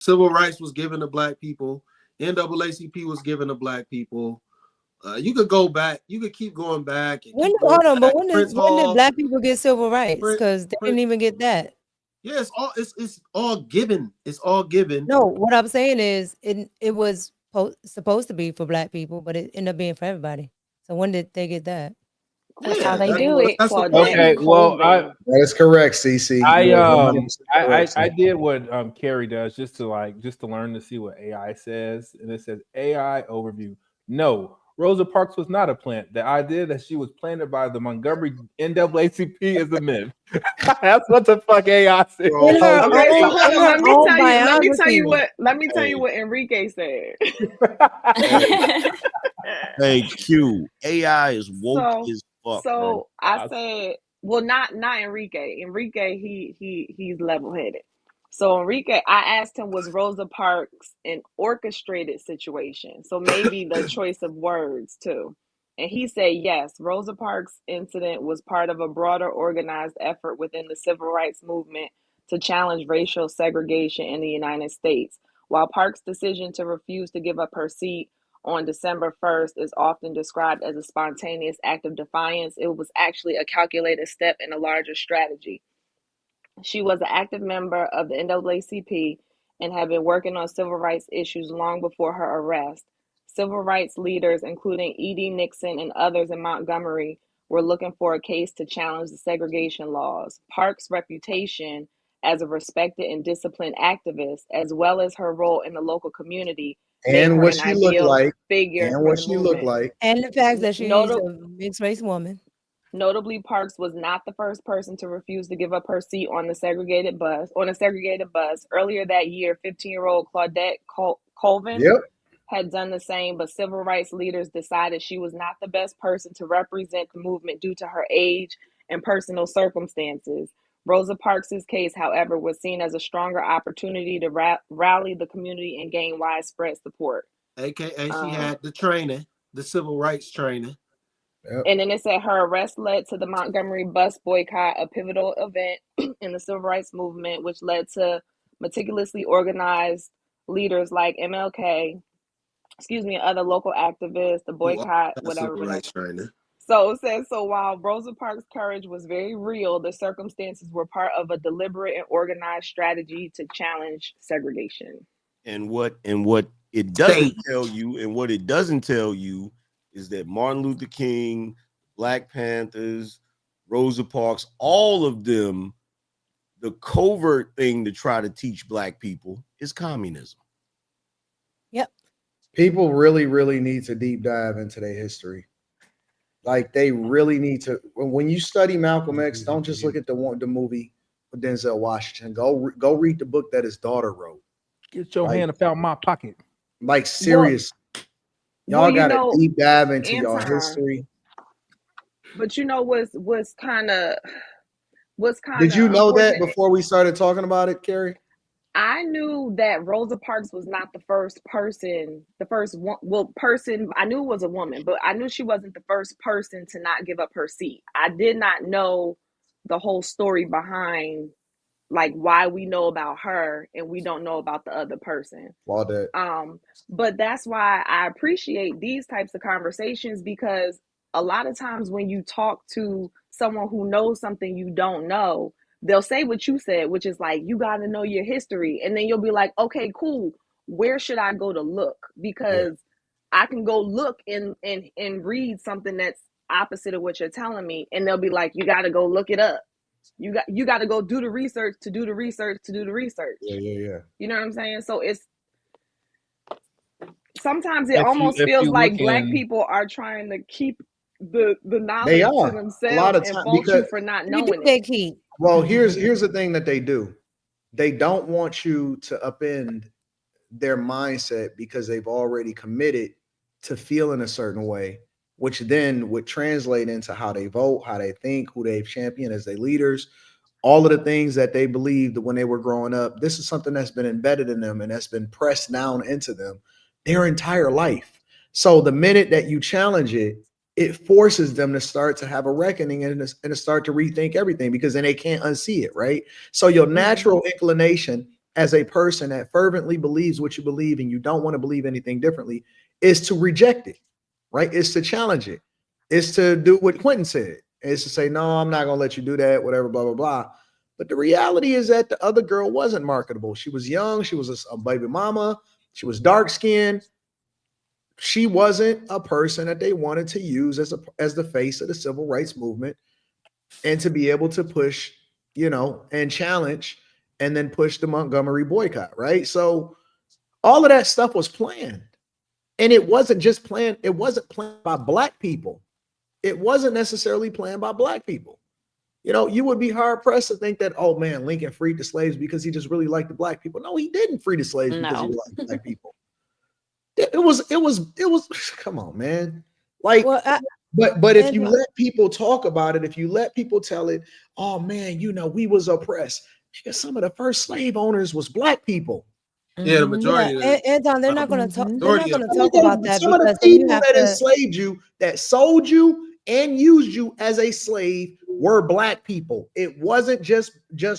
Civil rights was given to black people. NAACP was given to black people. You could go back. You could keep going back and When keep going hold on, but back. Prince when did Hall, black people get civil rights? Prince, Because they Prince. didn't even get that. Yeah, it's all given. It's all given. No, what I'm saying is it was supposed to be for black people, but it ended up being for everybody. So when did they get that? That's how Yeah, they do it, that's the Claudette. point. Okay, well, Colvin. That is correct, CC. I You are um 100% correct. I did what Carrie does just to learn to see what AI says, and it says AI overview. No, Rosa Parks was not a plant. The idea that she was planted by the Montgomery NAACP is a myth. That's what the fuck AI said. Bro, Okay, so hold In on. her Let me own tell you. biography. Let me tell you Hey, what Enrique said. hey, Q. AI is woke So as fuck, bro. so I said, well, not Enrique. Enrique, he's level headed. So Enrique, I asked him, was Rosa Parks an orchestrated situation? So maybe the choice of words too. And he said yes. Rosa Parks incident was part of a broader organized effort within the civil rights movement to challenge racial segregation in the United States. While Parks' decision to refuse to give up her seat on December 1st is often described as a spontaneous act of defiance, it was actually a calculated step in a larger strategy. She was an active member of the NAACP and had been working on civil rights issues long before her arrest. Civil rights leaders, including E.D. Nixon and others in Montgomery, were looking for a case to challenge the segregation laws. Parks' reputation as a respected and disciplined activist, as well as her role in the local community, made And her what an she looked ideal like, figure and for what the she looked movement. like. And the fact that she's Notable, a mixed race woman. Notably, Parks was not the first person to refuse to give up her seat on the segregated bus. Earlier that year, 15-year-old Claudette Colvin Yep. had done the same, but civil rights leaders decided she was not the best person to represent the movement due to her age and personal circumstances. Rosa Parks' case, however, was seen as a stronger opportunity to rally the community and gain widespread support. AKA she Um, had the training, the civil rights training. Yep. And then it said her arrest led to the Montgomery bus boycott, a pivotal event in the civil rights movement, which led to meticulously organized leaders like MLK, other local activists, the Who also boycott, had whatever, civil whatever. rights training. So it says, so while Rosa Parks' courage was very real, the circumstances were part of a deliberate and organized strategy to challenge segregation. And what it doesn't tell you, and what it doesn't tell you, is that Martin Luther King, Black Panthers, Rosa Parks, all of them, the covert thing to try to teach black people is communism. Yep. People really, really need to deep dive into their history. Like they really need to. When you study Malcolm X, don't just look at the movie with Denzel Washington. Go read the book that his daughter wrote. Get your Like, hand up out my pocket. like Well, serious. well, Y'all got to deep dive into y'all Anton, history. but what's Did kind you of know that unfortunate. before we started talking about it, Carrie? I knew that Rosa Parks was not the first person, the first one, well, person. I knew it was a woman, but I knew she wasn't the first person to not give up her seat. I did not know the whole story behind, like, why we know about her and we don't know about the other person. Claudette. But that's why I appreciate these types of conversations, because a lot of times when you talk to someone who knows something you don't know, they'll say what you said, which is like, you got to know your history. And then you'll be like, okay, cool. Where should I go to look? Yeah. Because I can go look and read something that's opposite of what you're telling me. And they'll be like, you got to go look it up. You got to go do the research to do the research to do the research. Yeah. You know what I'm saying? So it's, sometimes it If you almost if feels you like look black in, people are trying to keep the They knowledge to are a lot themselves of and time fault you because for not You do knowing it. they keep. well, here's the thing that they do. They don't want you to upend their mindset because they've already committed to feeling a certain way, which then would translate into how they vote, how they think, who they've championed as their leaders, all of the things that they believed when they were growing up. This is something that's been embedded in them and that's been pressed down into them their entire life. So the minute that you challenge it, it forces them to start to have a reckoning and to start to rethink everything because then they can't unsee it, right? So your natural inclination as a person that fervently believes what you believe and you don't want to believe anything differently is to reject it, right? It's to challenge it. It's to do what Quentin said. It's to say, no, I'm not going to let you do that, whatever, blah, blah, blah. But the reality is that the other girl wasn't marketable. She was young. She was a baby mama. She was dark skinned. She wasn't a person that they wanted to use as the face of the civil rights movement and to be able to push, and challenge and then push the Montgomery boycott, right? So all of that stuff was planned. And it wasn't just planned. It wasn't planned by Black people. It wasn't necessarily planned by Black people. You would be hard pressed to think that, oh man, Lincoln freed the slaves because he just really liked the Black people. No, he didn't free the slaves because he liked the Black people. It was. Come on, man. Like, Well, but if you let people talk about it, if you let people tell it, oh man, we was oppressed. Because some of the first slave owners was Black people. Yeah, the majority. Anton, they're not going to talk. They're not going to talk Some about that of the because then you people have that to. enslaved you, that sold you and used you as a slave, were Black people. It wasn't just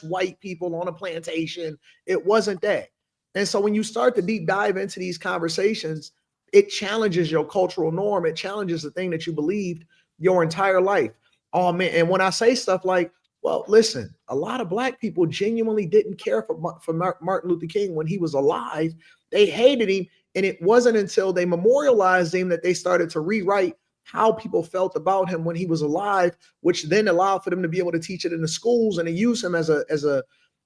white people on a plantation. It wasn't that. And so when you start to deep dive into these conversations, it challenges your cultural norm. It challenges the thing that you believed your entire life. Oh man! And when I say stuff like, well, listen, a lot of Black people genuinely didn't care for Martin Luther King when he was alive. They hated him. And it wasn't until they memorialized him that they started to rewrite how people felt about him when he was alive, which then allowed for them to be able to teach it in the schools and to use him as a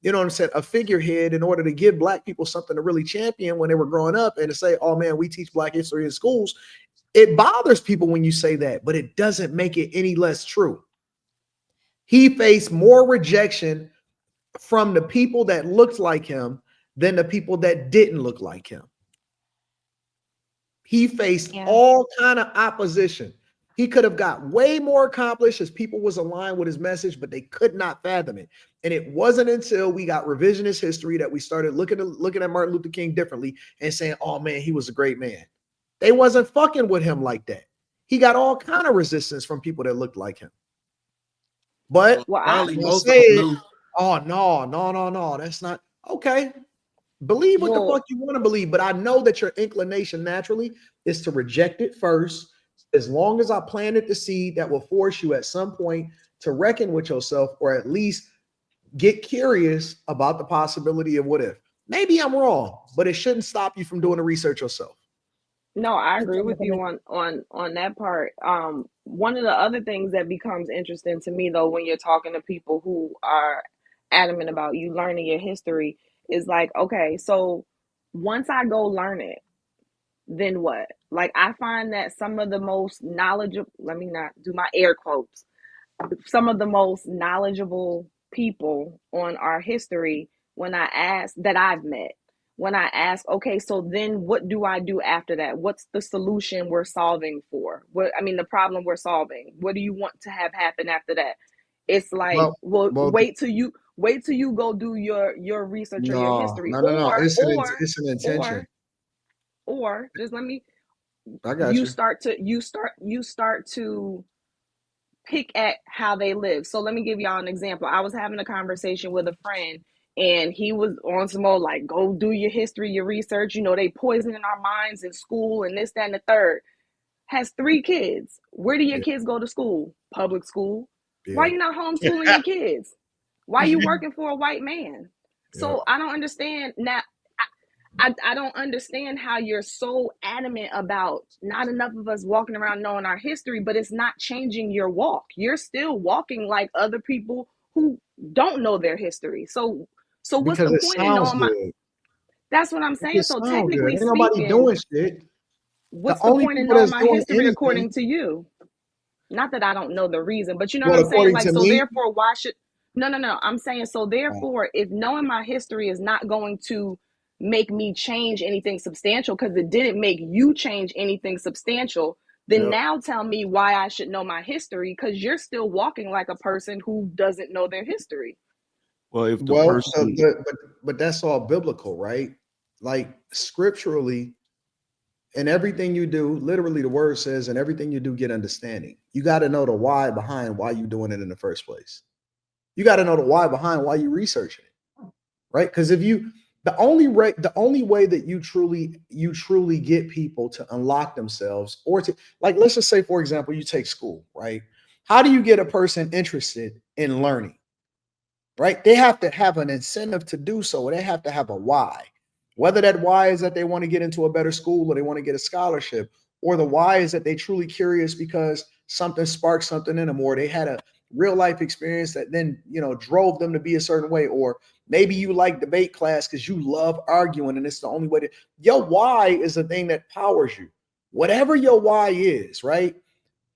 a figurehead in order to give Black people something to really champion when they were growing up and to say, oh man, we teach Black history in schools. It bothers people when you say that, but it doesn't make it any less true. He faced more rejection from the people that looked like him than the people that didn't look like him. He faced all kind of opposition. He could have got way more accomplished as people was aligned with his message, but they could not fathom it. And it wasn't until we got revisionist history that we started looking at Martin Luther King differently and saying, oh man, he was a great man. They wasn't fucking with him like that. He got all kind of resistance from people that looked like him. But probably most of them knew. Oh no, that's not okay. Believe what the fuck you want to believe, but I know that your inclination naturally is to reject it first. As long as I planted the seed that will force you at some point to reckon with yourself, or at least get curious about the possibility of what if. Maybe I'm wrong, but it shouldn't stop you from doing the research yourself. No, I agree with you on that part. One of the other things that becomes interesting to me though, when you're talking to people who are adamant about you learning your history, is like, okay, so once I go learn it, then what? Like, I find that some of the most knowledgeable, let me not do my air quotes, some of the most knowledgeable people on our history, when I ask that I've met, when I ask, okay, so then what do I do after that? What's the solution we're solving for? The problem we're solving. What do you want to have happen after that? It's like, wait till you go do your research or your history. No. It's an intention. Or just let me. I got you. You start to pick at how they live. So let me give y'all an example. I was having a conversation with a friend, and he was on some more like, go do your history, your research. They poisoning our minds in school and this, that, and the third. Has 3 kids. Where do your kids go to school? Public school. Yeah. Why you not homeschooling your kids? Why you working for a white man? So I don't understand now. I don't understand how you're so adamant about not enough of us walking around knowing our history, but it's not changing your walk. You're still walking like other people who don't know their history. So what's the point in knowing my? That's what I'm saying. So technically speaking, nobody doing shit. What's the point in knowing my history according to you? Not that I don't know the reason, but you know what I'm saying? Like, so therefore, why should no. I'm saying, so therefore, if knowing my history is not going to make me change anything substantial, because it didn't make you change anything substantial, then now tell me why I should know my history, because you're still walking like a person who doesn't know their history. Well, if but that's all biblical, right? Like scripturally, in everything you do, literally the word says, in everything you do, get understanding. You got to know the why behind why you're doing it in the first place. You got to know the why behind why you're researching it, right? Because if you the only way that you truly get people to unlock themselves, or to, like, let's just say, for example, you take school, right? How do you get a person interested in learning? Right? They have to have an incentive to do so. They have to have a why. Whether that why is that they want to get into a better school, or they want to get a scholarship, or the why is that they truly curious because something sparked something in them, or they had a real life experience that then, drove them to be a certain way, or maybe you like debate class because you love arguing and it's the only way to. Your why is the thing that powers you. Whatever your why is, right?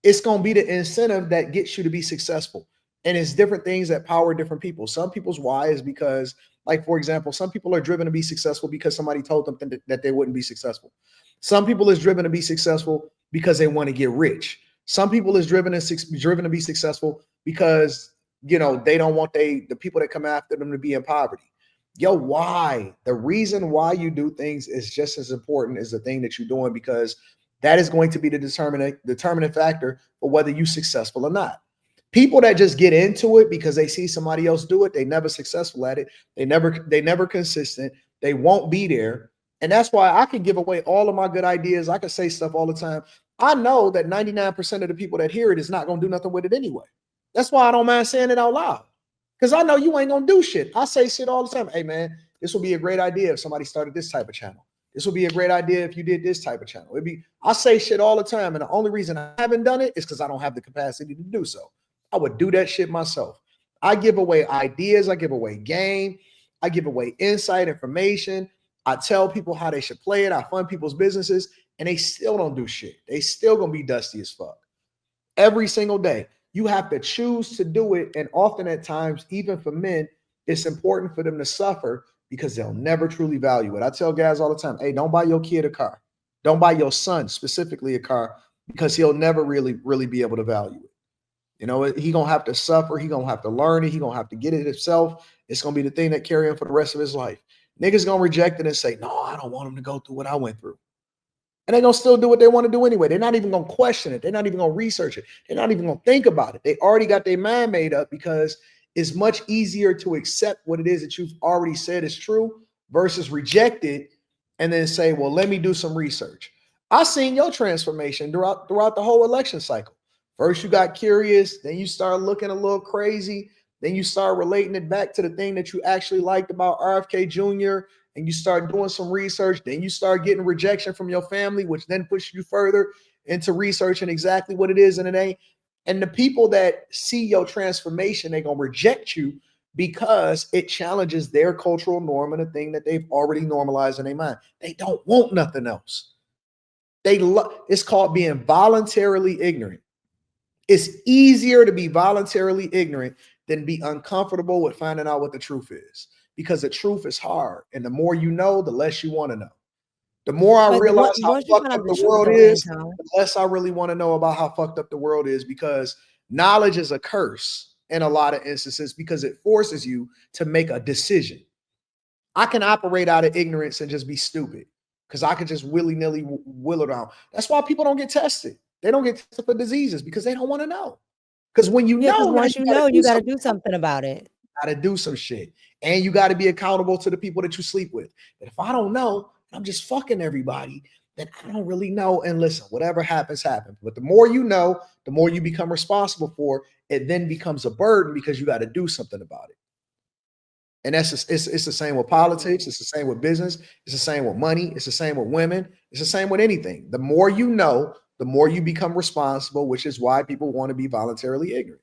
It's going to be the incentive that gets you to be successful. And it's different things that power different people. Some people's why is because, like, for example, some people are driven to be successful because somebody told them that they wouldn't be successful. Some people is driven to be successful because they want to get rich. Some people is driven to be successful because, they don't want the people that come after them to be in poverty. Why, the reason why you do things is just as important as the thing that you're doing, because that is going to be the determining factor for whether you're successful or not. People that just get into it because they see somebody else do it, they never successful at it. They never consistent. They won't be there. And that's why I can give away all of my good ideas. I can say stuff all the time. I know that 99% of the people that hear it is not going to do nothing with it anyway. That's why I don't mind saying it out loud. Because I know you ain't going to do shit. I say shit all the time. Hey, man, this would be a great idea if somebody started this type of channel. This would be a great idea if you did this type of channel. I say shit all the time. And the only reason I haven't done it is because I don't have the capacity to do so. I would do that shit myself. I give away ideas. I give away game. I give away insight, information. I tell people how they should play it. I fund people's businesses, and they still don't do shit. They still gonna be dusty as fuck. Every single day. You have to choose to do it. And often at times, even for men, it's important for them to suffer because they'll never truly value it. I tell guys all the time, hey, don't buy your kid a car. Don't buy your son specifically a car, because he'll never really be able to value it. He gonna have to suffer. He gonna have to learn it. He gonna have to get it himself. It's gonna be the thing that carry him for the rest of his life. Niggas gonna reject it and say, no, I don't want him to go through what I went through. And they're gonna still do what they want to do anyway. They're not even gonna question it. They're not even gonna research it. They're not even gonna think about it. They already got their mind made up, because it's much easier to accept what it is that you've already said is true versus reject it and then say, well, let me do some research. I seen your transformation throughout the whole election cycle. First, you got curious, then you start looking a little crazy, then you start relating it back to the thing that you actually liked about RFK Jr., and you start doing some research, then you start getting rejection from your family, which then pushes you further into researching exactly what it is and it ain't. And the people that see your transformation, they're going to reject you because it challenges their cultural norm and a thing that they've already normalized in their mind. They don't want nothing else. It's called being voluntarily ignorant. It's easier to be voluntarily ignorant than be uncomfortable with finding out what the truth is, because the truth is hard. And the more you know, the less you want to know. The more I realize how fucked up the world is, the less I really want to know about how fucked up the world is, because knowledge is a curse in a lot of instances, because it forces you to make a decision. I can operate out of ignorance and just be stupid, because I could just willy-nilly will it around. That's why people don't get tested. They don't get tested for diseases, because they don't want to know. Because when you know, once you know, you got to do something about it. Got to do some shit. And you got to be accountable to the people that you sleep with. But if I don't know, I'm just fucking everybody, then I don't really know. And listen, whatever happens, happens. But the more you know, the more you become responsible for it, then becomes a burden, because you got to do something about it. And it's the same with politics. It's the same with business. It's the same with money. It's the same with women. It's the same with anything. The more you know, the more you become responsible, which is why people want to be voluntarily ignorant.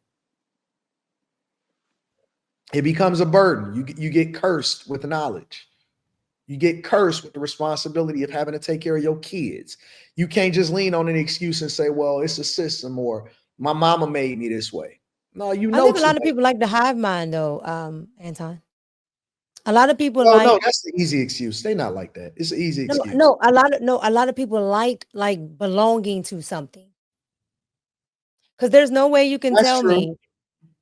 It becomes a burden. You get cursed with knowledge. You get cursed with the responsibility of having to take care of your kids. You can't just lean on an excuse and say, well, it's a system, or my mama made me this way. No, I think a lot of people like the hive mind, though, Anton. A lot of people no, that's the easy excuse. They not like that. It's an easy excuse. No, a lot of people like belonging to something. Because there's no way you can tell me.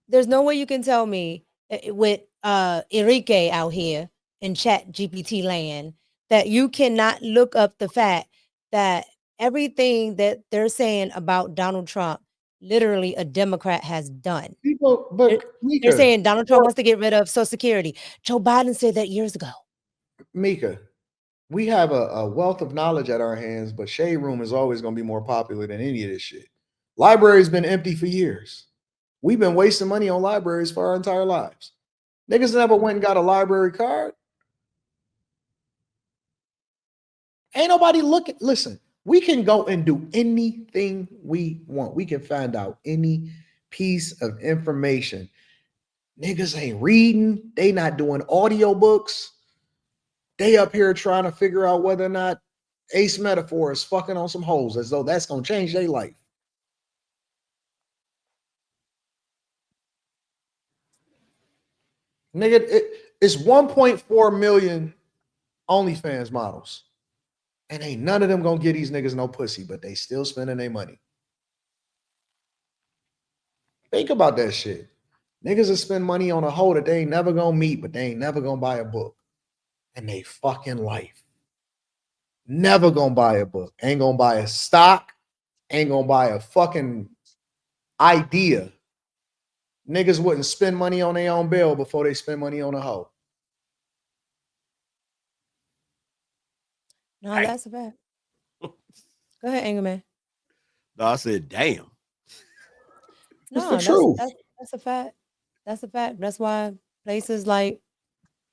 There's no way you can tell me with Enrique out here in Chat GPT land that you cannot look up the fact that everything that they're saying about Donald Trump, literally a Democrat has done. They're saying Donald Trump wants to get rid of Social Security. Joe Biden said that years ago. Mika, we have a wealth of knowledge at our hands, but Shade Room is always going to be more popular than any of this shit. Library's been empty for years. We've been wasting money on libraries for our entire lives. Niggas never went and got a library card. Ain't nobody looking. Listen, we can go and do anything we want. We can find out any piece of information. Niggas ain't reading. They not doing audiobooks. They up here trying to figure out whether or not Ace Metaphor is fucking on some hoes, as though that's gonna change their life. Nigga, it's 1.4 million OnlyFans models. And ain't none of them gonna get these niggas no pussy, but they still spending their money. Think about that shit. Niggas will spend money on a hoe that they ain't never gonna meet, but they ain't never gonna buy a book in they fucking life. Never gonna buy a book. Ain't gonna buy a stock. Ain't gonna buy a fucking idea. Niggas wouldn't spend money on their own bill before they spend money on a hoe. No, that's a fact. Go ahead, Angerman. No, I said, damn. No, the truth. That's a fact. That's a fact. That's why places like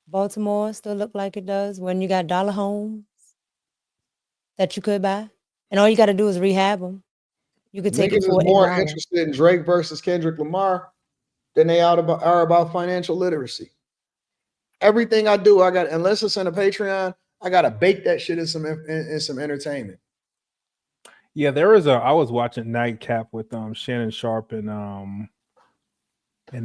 Baltimore still look like it does when you got dollar homes that you could buy. And all you got to do is rehab them. You could take Niggas it for is more $1. interested in Drake versus Kendrick Lamar than they are about financial literacy. Everything I do, I got, unless it's in a Patreon, I gotta bake that shit in some entertainment. Yeah, I was watching Nightcap with Shannon Sharp and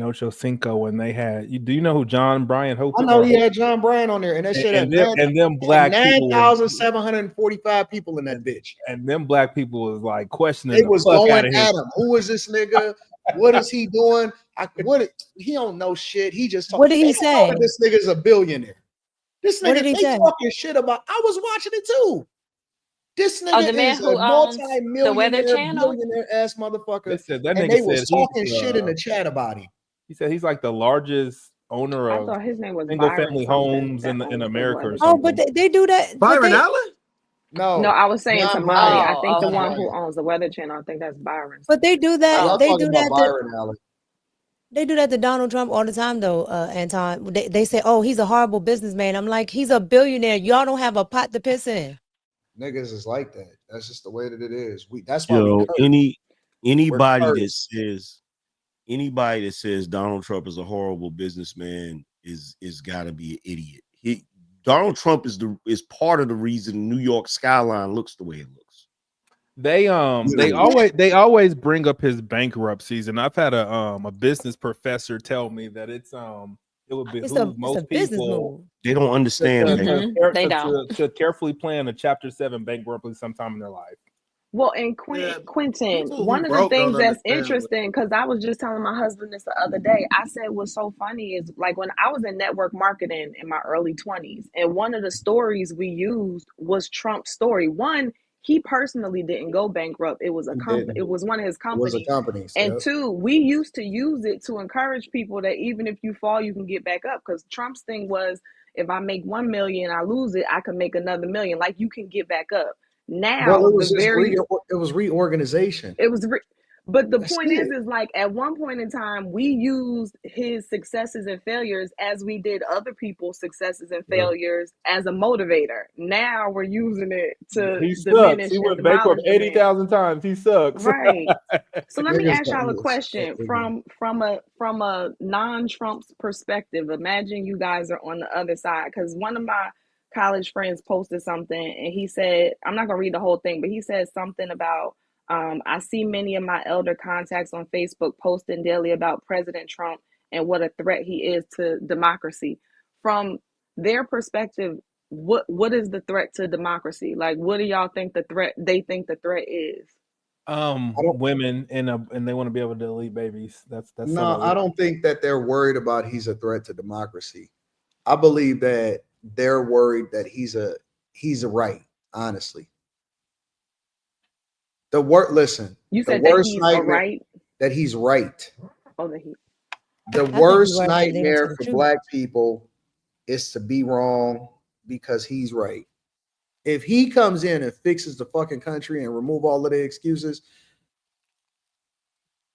Ocho Cinco when they had. Do you know who John Brian Hope is? I know he had John Bryan on there, and that shit had them black 9,745 people in that bitch. And them black people was like questioning. They was going at him. Who is this nigga? What is he doing? He don't know shit. He just what did he say? This nigga's a billionaire. This nigga, what did he say? talking shit about. I was watching it too. This nigga the man is who a owns the Weather multi-millionaire, Channel? billionaire ass motherfucker. And they was talking shit in the chat about him. He said he's like the largest owner I of thought his name was single Byron family something homes that in owns the America or Weather something. Oh, but they do that. Byron Allen? No, I was saying John Tamale. Bryan. I think the John one who Bryan. owns the Weather Channel, I think that's Byron. But they do that. Y'all They talking do about that. Byron Allen. They do that to Donald Trump all the time, though, Anton. They say, oh, he's a horrible businessman. I'm like, he's a billionaire. Y'all don't have a pot to piss in. Niggas is like that. That's just the way that it is. That's why we anybody that says Donald Trump is a horrible businessman is got to be an idiot. Donald Trump is part of the reason New York skyline looks the way it looks. They always bring up his bankruptcies, and I've had a business professor tell me that it would behoove most people. They don't understand. They don't. To carefully plan a Chapter 7 bankruptcy sometime in their life. Well, and Quentin, one of the things that's interesting, because I was just telling my husband this the other day, I said what's so funny is like when I was in network marketing in my early 20s, and one of the stories we used was Trump's story. One, he personally didn't go bankrupt. It was it was one of his companies. It was a company. And two, we used to use it to encourage people that even if you fall, you can get back up. Because Trump's thing was, if I make 1 million, I lose it, I can make another million. Like you can get back up. Now it was reorganization. But the point is like at one point in time we used his successes and failures as we did other people's successes and failures as a motivator. Now we're using it to diminish. He went bankrupt 80,000 times. He sucks. Right. So let me ask y'all a question from a non-Trump's perspective. Imagine you guys are on the other side, because one of my college friends posted something and he said, I'm not gonna read the whole thing, but he said something about I see many of my elder contacts on Facebook posting daily about President Trump and what a threat he is to democracy. From their perspective, what is the threat to democracy? Like, what do y'all think they think the threat is? Women and they want to be able to delete babies. That's no, I don't think that they're worried about he's a threat to democracy. I believe that they're worried that he's a right, honestly. Listen, you said the worst that he's nightmare, right? That he's right. Oh, that he. The worst nightmare for black people is to be wrong because he's right. If he comes in and fixes the fucking country and remove all of the excuses,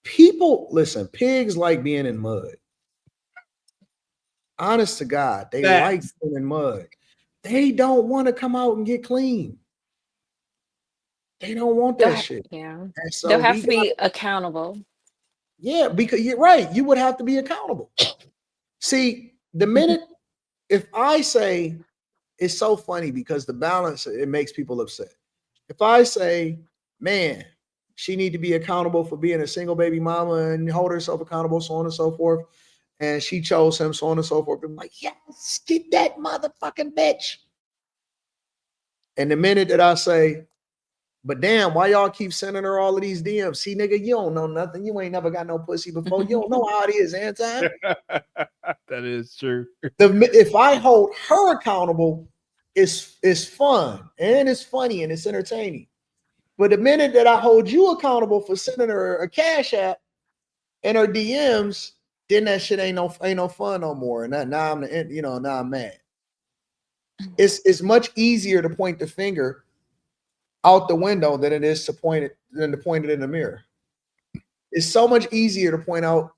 people, listen, pigs like being in mud. Honest to God, they like being in mud. They don't want to come out and get clean. They don't want that shit. Yeah. And so They'll have to be accountable. Yeah, because you're right. You would have to be accountable. See, the minute, if I say, it's so funny because the balance, it makes people upset. If I say, man, she need to be accountable for being a single baby mama and hold herself accountable, so on and so forth, and she chose him, so on and so forth, I'm like, yes, get that motherfucking bitch. And the minute that I say, but damn, why y'all keep sending her all of these DMs? See, nigga, you don't know nothing. You ain't never got no pussy before. You don't know how it is, Anton. That is true. If I hold her accountable, it's fun and it's funny and it's entertaining. But the minute that I hold you accountable for sending her a cash app and her DMs, then that shit ain't no fun no more. And now I'm mad. It's much easier to point the finger out the window than it is to point it in the mirror. It's so much easier to point out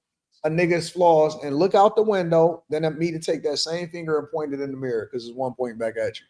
a nigga's flaws and look out the window than me to take that same finger and point it in the mirror because it's one pointing back at you.